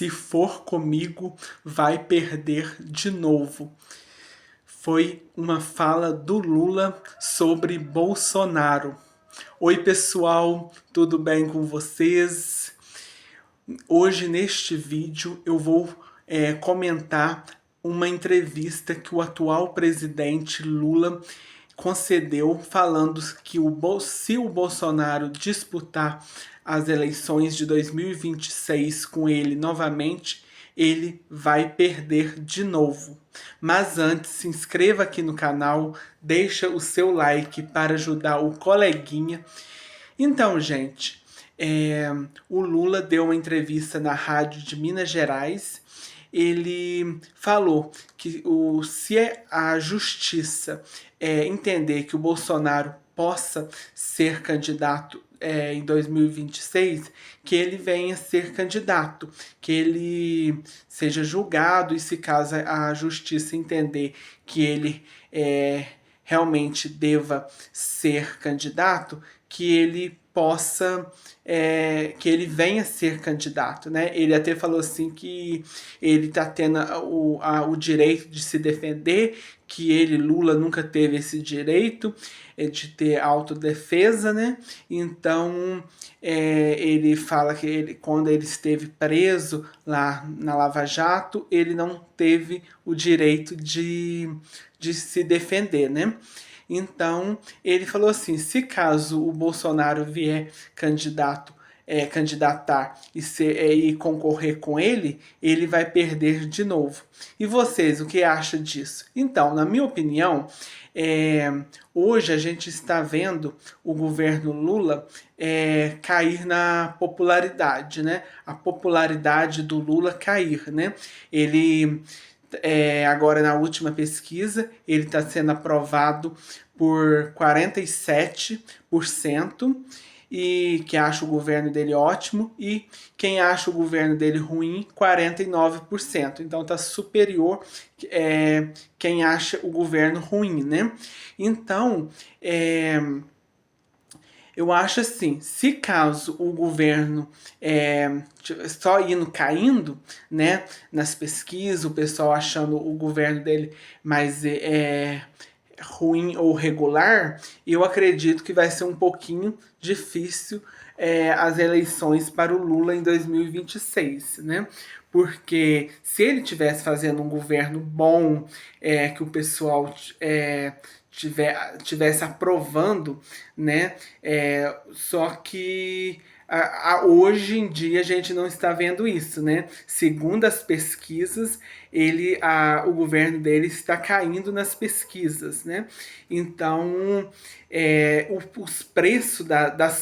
se for comigo, vai perder de novo. Foi uma fala do Lula sobre Bolsonaro. Oi, pessoal, tudo bem com vocês? Hoje, neste vídeo, eu vou comentar uma entrevista que o atual presidente Lula concedeu, falando que se o Bolsonaro disputar as eleições de 2026 com ele novamente, ele vai perder de novo. Mas antes, se inscreva aqui no canal, deixa o seu like para ajudar o coleguinha. Então, gente, o Lula deu uma entrevista na rádio de Minas Gerais. Ele falou que se a justiça entender que o Bolsonaro possa ser candidato em 2026, que ele venha ser candidato, que ele seja julgado, e se caso a justiça entender que ele realmente deva ser candidato, que ele possa, que ele venha ser candidato, né? Ele até falou assim que ele está tendo o direito de se defender, que ele, Lula, nunca teve esse direito de ter autodefesa, né? Então, ele fala que quando ele esteve preso lá na Lava Jato, ele não teve o direito de se defender, né? Então, ele falou assim, se caso o Bolsonaro vier candidatar e concorrer com ele vai perder de novo. E vocês, o que acham disso? Então, na minha opinião, hoje a gente está vendo o governo Lula cair na popularidade, né? A popularidade do Lula cair, né? Ele agora na última pesquisa, ele está sendo aprovado por 47%, e que acha o governo dele ótimo, e quem acha o governo dele ruim, 49%. Então está superior quem acha o governo ruim, né? Então, eu acho assim, se caso o governo só indo caindo, né, nas pesquisas, o pessoal achando o governo dele mais ruim ou regular, eu acredito que vai ser um pouquinho difícil as eleições para o Lula em 2026, né? Porque se ele tivesse fazendo um governo bom, que o pessoal tivesse aprovando, né? Só que hoje em dia a gente não está vendo isso, né? Segundo as pesquisas, o governo dele está caindo nas pesquisas, né? Então, os preços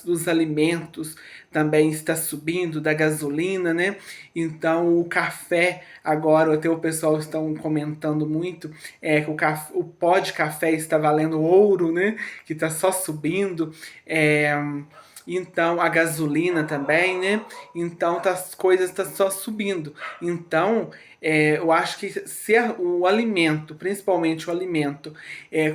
dos alimentos também está subindo, da gasolina, né? Então, o café, agora até o pessoal estão comentando muito, que o pó de café está valendo ouro, né? Que está só subindo. Então, a gasolina também, né? Então, as coisas estão só subindo. Então, eu acho que se o alimento, principalmente o alimento,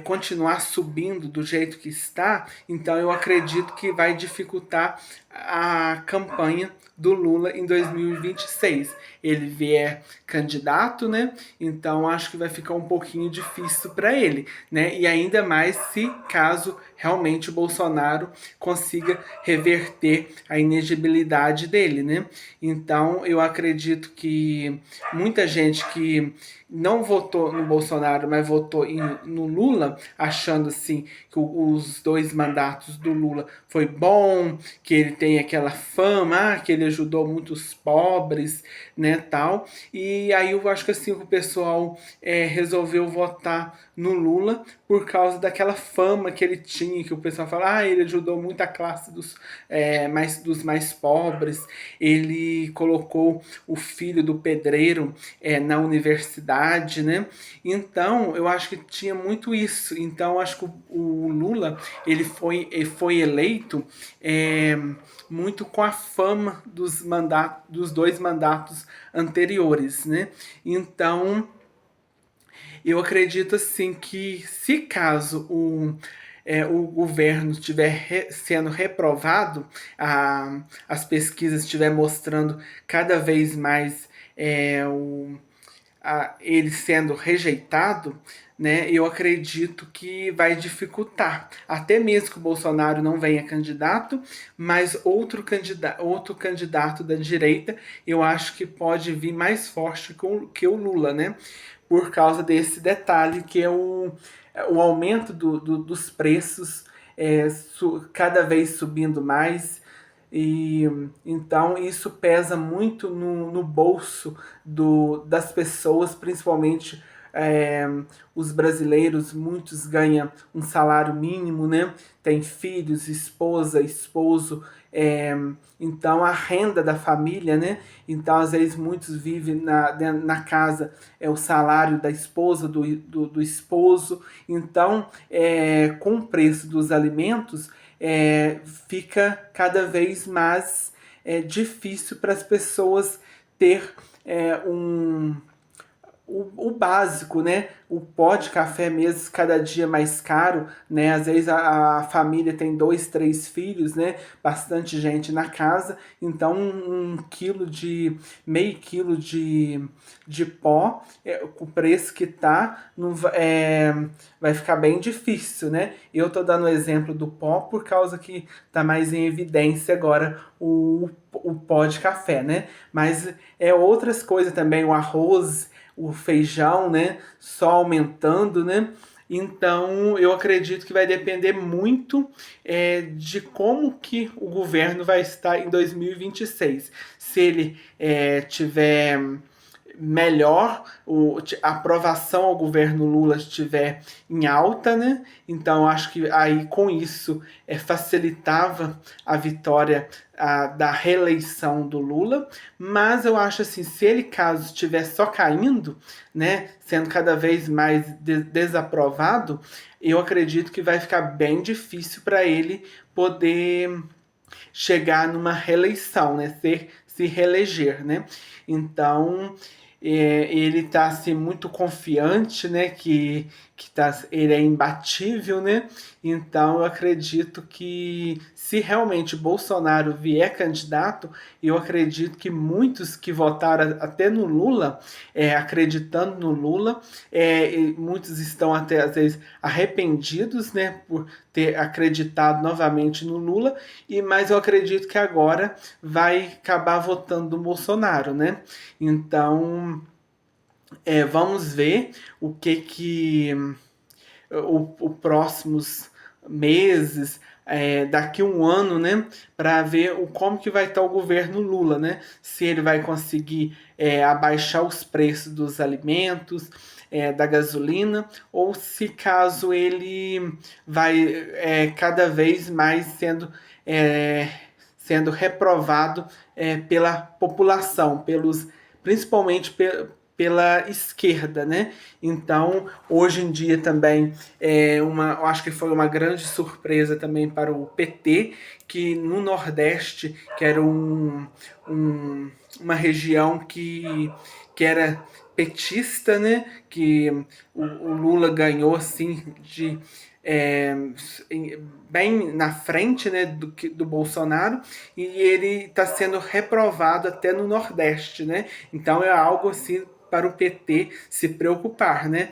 continuar subindo do jeito que está, então eu acredito que vai dificultar a campanha do Lula em 2026. Ele vier candidato, né? Então acho que vai ficar um pouquinho difícil para ele, né? E ainda mais se caso realmente o Bolsonaro consiga reverter a inegibilidade dele, né? Então eu acredito que muita gente que não votou no Bolsonaro, mas votou no Lula, achando assim que os 2 mandatos do Lula foi bom, que ele tem aquela fama, que ele ajudou muitos pobres, né, tal. E aí eu acho que assim o pessoal resolveu votar no Lula por causa daquela fama que ele tinha, que o pessoal fala, ele ajudou muito a classe dos mais pobres, ele colocou o filho do pedreiro na universidade, né? Então, eu acho que tinha muito isso. Então, eu acho que o Lula, ele foi eleito muito com a fama dos 2 mandatos anteriores, né? Então, eu acredito assim que se caso o governo estiver sendo reprovado, as pesquisas estiver mostrando cada vez mais ele sendo rejeitado, né, eu acredito que vai dificultar. Até mesmo que o Bolsonaro não venha candidato, mas outro candidato da direita, eu acho que pode vir mais forte que o Lula, né? Por causa desse detalhe que é o aumento dos preços cada vez subindo mais. E então isso pesa muito no bolso das pessoas, principalmente os brasileiros. Muitos ganham um salário mínimo, né? Tem filhos, esposa, esposo, então a renda da família, né? Então às vezes muitos vivem na casa, o salário da esposa, do esposo. Então com o preço dos alimentos, fica cada vez mais difícil para as pessoas ter o básico, né? O pó de café mesmo, cada dia mais caro, né? Às vezes a família tem 2, 3 filhos, né? Bastante gente na casa, então meio quilo de pó, o preço que tá, não, vai ficar bem difícil, né? Eu tô dando o exemplo do pó por causa que tá mais em evidência agora o pó de café, né? Mas outras coisas também, o arroz, o feijão, né, só aumentando, né? Então, eu acredito que vai depender muito de como que o governo vai estar em 2026. Se ele tiver melhor, a aprovação ao governo Lula estiver em alta, né? Então acho que aí com isso facilitava a vitória da reeleição do Lula. Mas eu acho assim, se ele caso estiver só caindo, né, sendo cada vez mais desaprovado, eu acredito que vai ficar bem difícil para ele poder chegar numa reeleição, né, se reeleger, né? Então ele está assim, muito confiante, né, ele é imbatível, né? Então eu acredito que se realmente Bolsonaro vier candidato, eu acredito que muitos que votaram até no Lula, acreditando no Lula, muitos estão até às vezes arrependidos, né, por ter acreditado novamente no Lula, mas eu acredito que agora vai acabar votando no Bolsonaro, né? Então vamos ver o que o próximos meses, daqui um ano, né, para ver como que vai estar o governo Lula, né, se ele vai conseguir abaixar os preços dos alimentos, da gasolina, ou se caso ele vai cada vez mais sendo reprovado pela população, principalmente pela esquerda, né? Então, hoje em dia também eu acho que foi uma grande surpresa também para o PT, que no Nordeste, que era uma região que era petista, né? Que o Lula ganhou assim é, bem na frente, né, do Bolsonaro, e ele está sendo reprovado até no Nordeste, né? Então é algo assim para o PT se preocupar, né?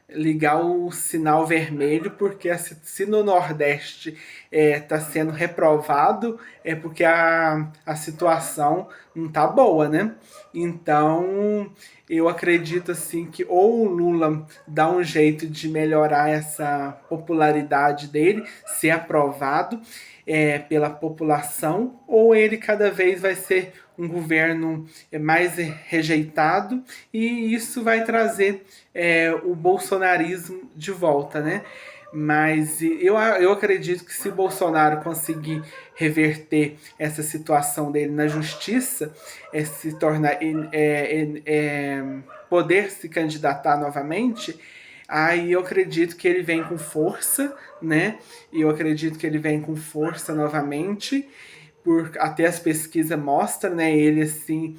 Ligar o sinal vermelho, porque se no Nordeste está sendo reprovado, é porque a situação não tá boa, né? Então eu acredito assim que ou o Lula dá um jeito de melhorar essa popularidade dele, ser aprovado pela população, ou ele cada vez vai ser um governo mais rejeitado, e isso vai trazer o bolsonarismo de volta, né? Mas eu acredito que se Bolsonaro conseguir reverter essa situação dele na justiça, se tornar poder se candidatar novamente, aí eu acredito que ele vem com força, né? E eu acredito que ele vem com força novamente, até as pesquisas mostram, né? Ele assim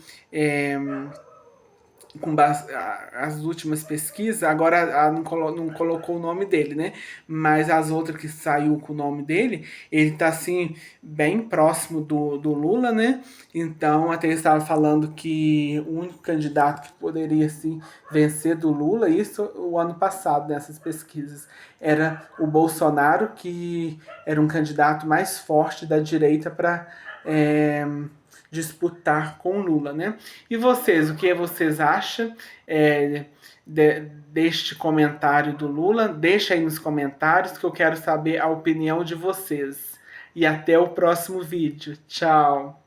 as últimas pesquisas, agora não colocou o nome dele, né? Mas as outras que saiu com o nome dele, ele tá assim, bem próximo do Lula, né? Então, até ele estava falando que o único candidato que poderia assim, vencer do Lula, isso o ano passado, nessas pesquisas, era o Bolsonaro, que era um candidato mais forte da direita para disputar com Lula, né? E vocês, o que vocês acham deste comentário do Lula? Deixa aí nos comentários que eu quero saber a opinião de vocês. E até o próximo vídeo. Tchau!